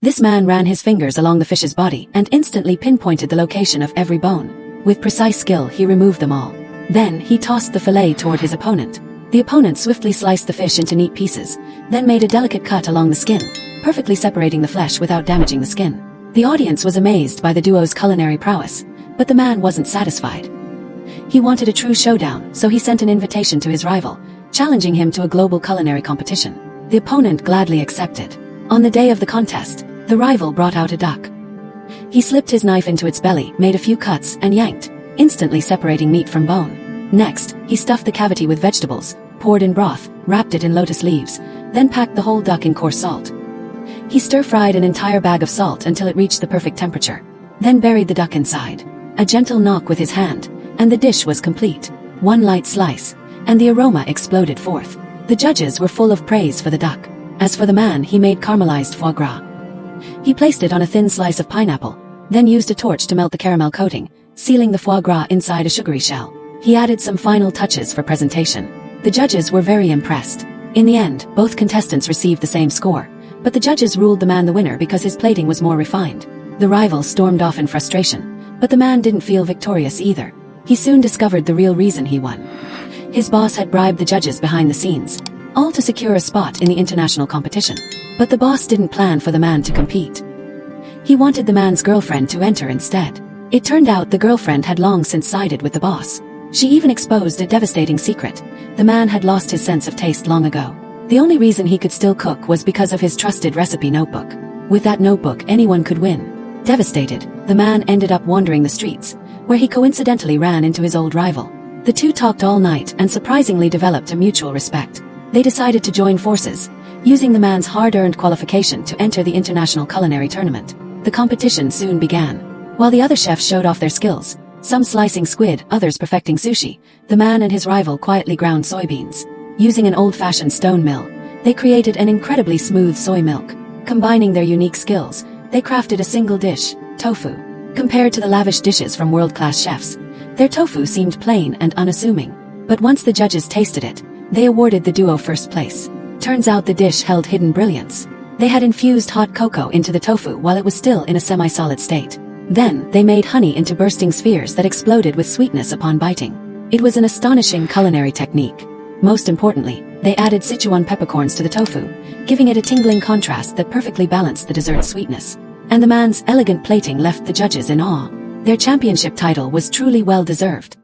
This man ran his fingers along the fish's body and instantly pinpointed the location of every bone. With precise skill, he removed them all. Then, he tossed the fillet toward his opponent. The opponent swiftly sliced the fish into neat pieces, then made a delicate cut along the skin, perfectly separating the flesh without damaging the skin. The audience was amazed by the duo's culinary prowess, but the man wasn't satisfied. He wanted a true showdown, so he sent an invitation to his rival, challenging him to a global culinary competition. The opponent gladly accepted. On the day of the contest, the rival brought out a duck. He slipped his knife into its belly, made a few cuts, and yanked, instantly separating meat from bone. Next, he stuffed the cavity with vegetables, poured in broth, wrapped it in lotus leaves, then packed the whole duck in coarse salt. He stir-fried an entire bag of salt until it reached the perfect temperature, then buried the duck inside. A gentle knock with his hand, and the dish was complete. One light slice, and the aroma exploded forth. The judges were full of praise for the duck. As for the man, he made caramelized foie gras. He placed it on a thin slice of pineapple, then used a torch to melt the caramel coating, sealing the foie gras inside a sugary shell. He added some final touches for presentation. The judges were very impressed. In the end, both contestants received the same score, but the judges ruled the man the winner because his plating was more refined. The rival stormed off in frustration, but the man didn't feel victorious either. He soon discovered the real reason he won. His boss had bribed the judges behind the scenes, all to secure a spot in the international competition. But the boss didn't plan for the man to compete. He wanted the man's girlfriend to enter instead. It turned out the girlfriend had long since sided with the boss. She even exposed a devastating secret. The man had lost his sense of taste long ago. The only reason he could still cook was because of his trusted recipe notebook. With that notebook, anyone could win. Devastated, the man ended up wandering the streets, where he coincidentally ran into his old rival. The two talked all night and surprisingly developed a mutual respect. They decided to join forces, using the man's hard-earned qualification to enter the international culinary tournament. The competition soon began. While the other chefs showed off their skills, some slicing squid, others perfecting sushi, the man and his rival quietly ground soybeans. Using an old-fashioned stone mill, they created an incredibly smooth soy milk. Combining their unique skills, they crafted a single dish, tofu. Compared to the lavish dishes from world-class chefs, their tofu seemed plain and unassuming. But once the judges tasted it, they awarded the duo first place. Turns out the dish held hidden brilliance. They had infused hot cocoa into the tofu while it was still in a semi-solid state. Then, they made honey into bursting spheres that exploded with sweetness upon biting. It was an astonishing culinary technique. Most importantly, they added Sichuan peppercorns to the tofu, giving it a tingling contrast that perfectly balanced the dessert's sweetness. And the man's elegant plating left the judges in awe. Their championship title was truly well-deserved.